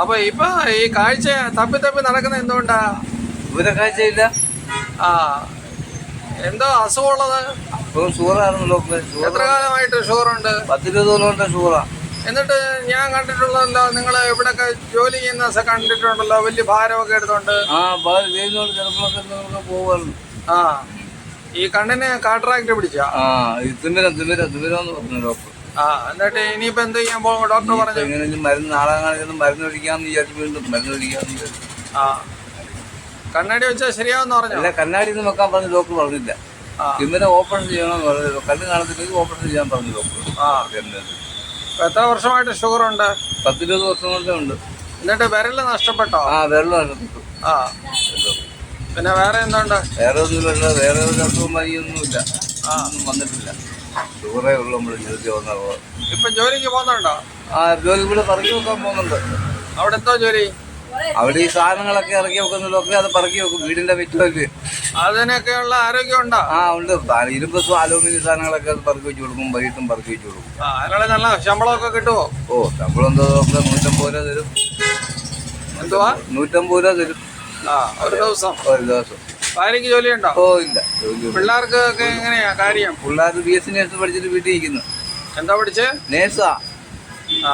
അപ്പൊ ഇപ്പൊ ഈ കാഴ്ച തപ്പി തപ്പി നടക്കുന്ന എന്തുകൊണ്ടാ? ഇവരെ കാഴ്ചയില്ല. ആ, എന്തോ അസുഖമുള്ളത്? ഷുഗറാണല്ലോ. എത്ര കാലമായിട്ട് ഷുഗറുണ്ട്? 10-20 കൊല്ലം ഷുഗറാ. എന്നിട്ട് ഞാൻ കണ്ടിട്ടുള്ളതല്ലോ, നിങ്ങൾ ഇവിടെയൊക്കെ ജോലി ചെയ്യുന്ന കണ്ടിട്ടുണ്ടല്ലോ, വലിയ ഭാരമൊക്കെ എടുത്തോണ്ട്. ചിലപ്പോഴൊക്കെ പോവാറുണ്ട്. ആ, ഈ കണ്ണിന് കാട്രാക്ട് പിടിച്ച. തിമിരം പറഞ്ഞു ഡോക്ടർ. ആ, എന്നിട്ട് ഇനിയിപ്പോ എന്ത് ചെയ്യാൻ പോകും? ഡോക്ടർ പറഞ്ഞു എങ്ങനെയും മരുന്ന് നാളെ മരുന്ന് ഒഴിക്കാന്ന് വിചാരിച്ചു. വീണ്ടും മരുന്ന് ഒഴിക്കാന്ന് വിചാരിച്ചു. ആ, കണ്ണാടി വെച്ചാൽ ശരിയാവെന്ന് പറഞ്ഞു. അല്ല, കണ്ണാടി ഒന്നും വെക്കാൻ പറഞ്ഞു ഡോക്ടർ പറഞ്ഞില്ല. തിമിരം ഓപ്പറേഷൻ ചെയ്യണമെന്ന് പറഞ്ഞു. കണ്ണ് കാണത്തില്ലെങ്കിൽ ഓപ്പറേഷൻ ചെയ്യാൻ പറഞ്ഞു ഡോക്ടർ. ആ, എത്ര വർഷമായിട്ട് ഷുഗർ ഉണ്ട്? 10-20 വർഷം കൊണ്ടേ ഉണ്ട്. എന്നിട്ട് വിരല് നഷ്ടപ്പെട്ടോ? ആ, വിരല് നഷ്ടപ്പെട്ടു. ആ, പിന്നെ വേറെ എന്തുണ്ട്? വേറെ ഒന്നുമില്ല. വേറെ ഒരു അസുഖം പനിയൊന്നുമില്ല. ഒന്നും വന്നിട്ടില്ല. ഷുഗറേ ഉള്ളു. നമ്മൾ ജോലിക്ക് വന്നാൽ ഇപ്പൊ ജോലിക്ക് പോകുന്നുണ്ടോ? ആ, ജോലി ഇവിടെ പറക്കി വെക്കാൻ പോകുന്നുണ്ട്. അവിടെ എന്തോ ജോലി? അവിടെ ഈ സാധനങ്ങളൊക്കെ ഇറക്കി വെക്കുന്നതൊക്കെ അത് പറക്കി വെക്കും. വീടിന്റെ വെറ്റുമൊക്കെ അതിനൊക്കെയുള്ള ആരോഗ്യം ഉണ്ടോ? ആ, ഉണ്ട്. ഇരുമ്പ് അലൂമിനിയം സാധനങ്ങളൊക്കെ അത് പറക്കി വെച്ച് കൊടുക്കും. വൈകിട്ടും പറക്കി വെച്ച് കൊടുക്കും. അതിനുള്ള നല്ല ശമ്പളമൊക്കെ കിട്ടുമോ? ഓ, ശമ്പളം എന്തോ 150 രൂപ തരും. എന്തുവാ? 150 രൂപ തരും. ആ, ഒരു ദിവസം. ഭാര്യക്ക് ജോലിയുണ്ടോ? ഓ, ഇല്ല. പിള്ളേർക്ക് ഒക്കെ എങ്ങനെയാ കാര്യം? പിള്ളേർ BSc നേഴ്സ് പഠിച്ചിട്ട് വീട്ടിൽ ഇരിക്കുന്നു. എന്താ പഠിച്ച്? നേഴ്സാ. ആ,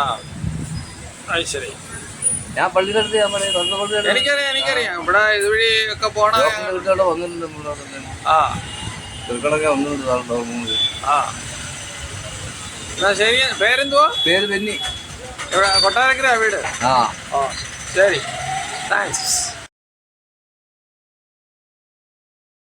അത് ശരി. ഞാൻ പള്ളിയിലെടുത്ത് എനിക്കറിയാം. ഇവിടെ ഇതുവഴി ഒക്കെ പോണ വന്നിട്ടുണ്ട്. ആ, ചെറുക്കളൊക്കെ വന്നിട്ടുണ്ട്. ആ, എന്നാ ശരി. പേരെന്തുവാ? പേര് ബെന്നി. ഇവിടെ കൊട്ടാരക്കര വീട്. ആ, ഓ, ശരി. താങ്ക്സ്.